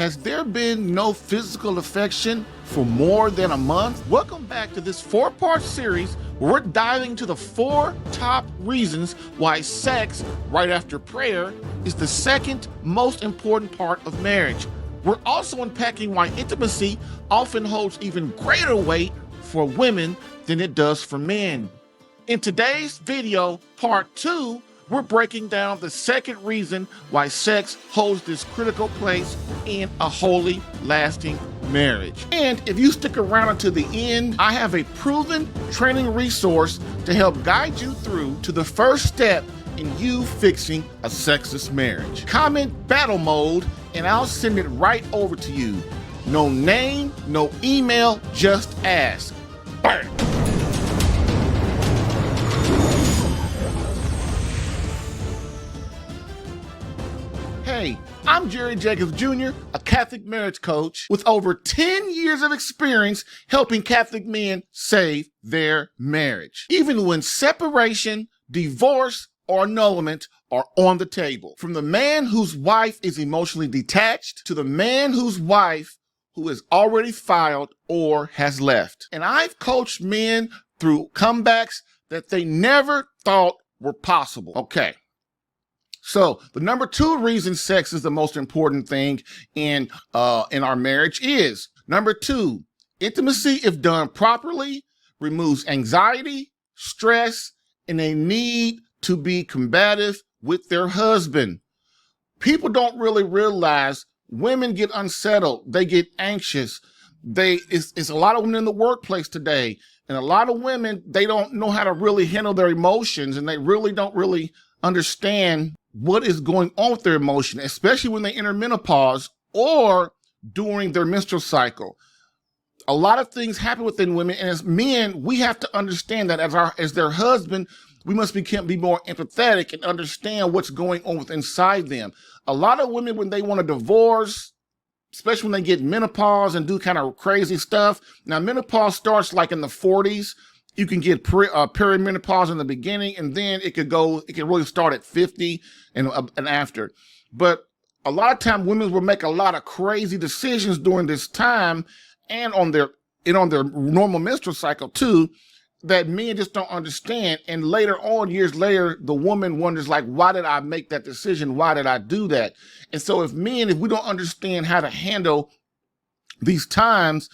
Has there been no physical affection for more than a month? Welcome back to this 4-part series where we're diving into the 4 top reasons why sex right after prayer is the second most important part of marriage. We're also unpacking why intimacy often holds even greater weight for women than it does for men. In today's video, part 2, we're breaking down the second reason why sex holds this critical place in a holy, lasting marriage. And if you stick around until the end, I have a proven training resource to help guide you through to the first step in you fixing a sexless marriage. Comment battle mode and I'll send it right over to you. No name, no email, just ask. Burn. Hey, I'm Jerry Jacobs Jr., a Catholic marriage coach with over 10 years of experience helping Catholic men save their marriage, even when separation, divorce, or annulment are on the table. From the man whose wife is emotionally detached to the man whose wife who has already filed or has left. And I've coached men through comebacks that they never thought were possible. Okay. So the number 2 reason sex is the most important thing in our marriage is, number 2, intimacy, if done properly, removes anxiety, stress, and a need to be combative with their husband. People don't really realize women get unsettled. They get anxious. It's a lot of women in the workplace today. And a lot of women, they don't know how to really handle their emotions, and they really don't really understand what is going on with their emotion, especially when they enter menopause or during their menstrual cycle. A lot of things happen within women, and as men, we have to understand that as their husband, we must be more empathetic and understand what's going on inside them. A lot of women, when they want to divorce, especially when they get menopause and do kind of crazy stuff. Now, menopause starts like in the 40s. You can get perimenopause in the beginning, and then it can really start at 50 and after. But a lot of time, women will make a lot of crazy decisions during this time, and on their normal menstrual cycle too, that men just don't understand. And later on, years later, the woman wonders, like, why did I make that decision? Why did I do that? And so if we don't understand how to handle these times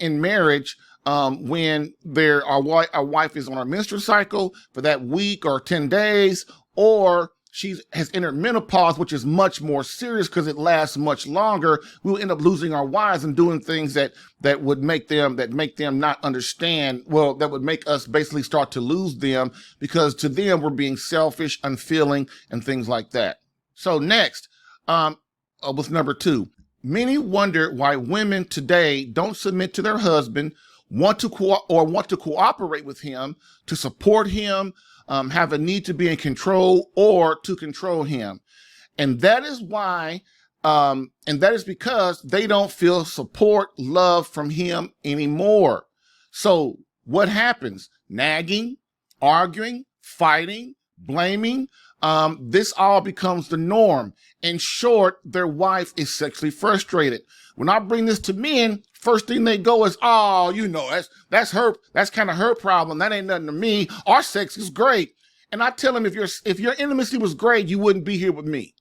in marriage, when our wife is on her menstrual cycle for that week or 10 days, or she has entered menopause, which is much more serious because it lasts much longer, we'll end up losing our wives and doing things that would make them not understand. Well, that would make us basically start to lose them, because to them we're being selfish, unfeeling, and things like that. So next, with number 2, many wonder why women today don't submit to their husband, want to cooperate with him, to support him, have a need to be in control or to control him. And that is why, and that is because they don't feel support, love from him anymore. So what happens? Nagging, arguing, fighting, blaming, this all becomes the norm. In short, their wife is sexually frustrated. When I bring this to men, first thing they go is, oh, that's kind of her problem. That ain't nothing to me. Our sex is great. And I tell them, if your intimacy was great, you wouldn't be here with me.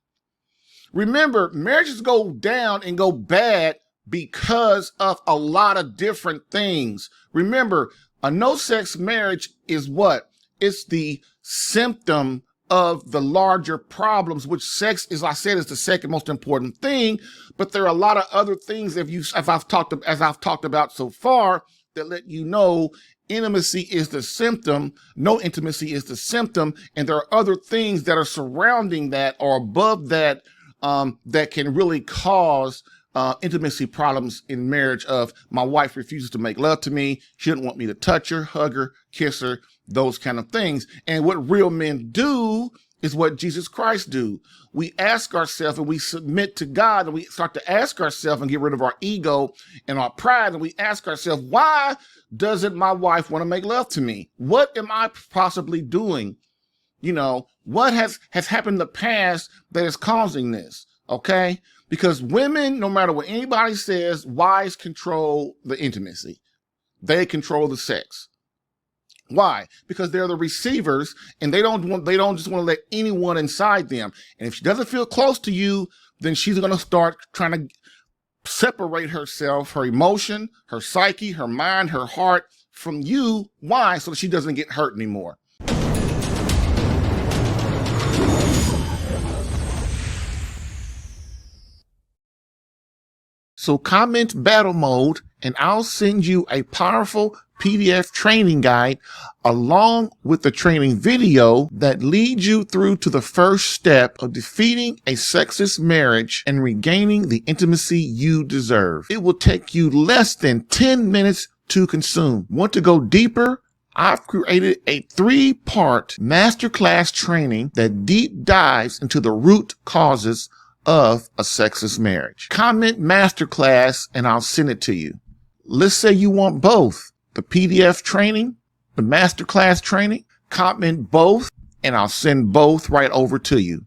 Remember, marriages go down and go bad because of a lot of different things. Remember, a no-sex marriage is what? It's the symptom of the larger problems, which sex, as I said, is the second most important thing. But there are a lot of other things, as I've talked about so far, that let you know intimacy is the symptom. No intimacy is the symptom, and there are other things that are surrounding that or above that that can really cause intimacy problems in marriage. Of my wife refuses to make love to me, she doesn't want me to touch her, hug her, kiss her, those kind of things. And what real men do is what Jesus Christ do. We ask ourselves and we submit to God, and we start to ask ourselves and get rid of our ego and our pride, and we ask ourselves, why doesn't my wife want to make love to me? What am I possibly doing? What has happened in the past that is causing this? Okay. Because women, no matter what anybody says, wives control the intimacy. They control the sex. Why? Because they're the receivers, and they don't just want to let anyone inside them. And if she doesn't feel close to you, then she's going to start trying to separate herself, her emotion, her psyche, her mind, her heart from you. Why? So that she doesn't get hurt anymore. So comment battle mode, and I'll send you a powerful PDF training guide along with the training video that leads you through to the first step of defeating a sexless marriage and regaining the intimacy you deserve. It will take you less than 10 minutes to consume. Want to go deeper? I've created a 3-part masterclass training that deep dives into the root causes of a sexless marriage. Comment masterclass and I'll send it to you. Let's say you want both, the PDF training, the masterclass training. Comment both and I'll send both right over to you.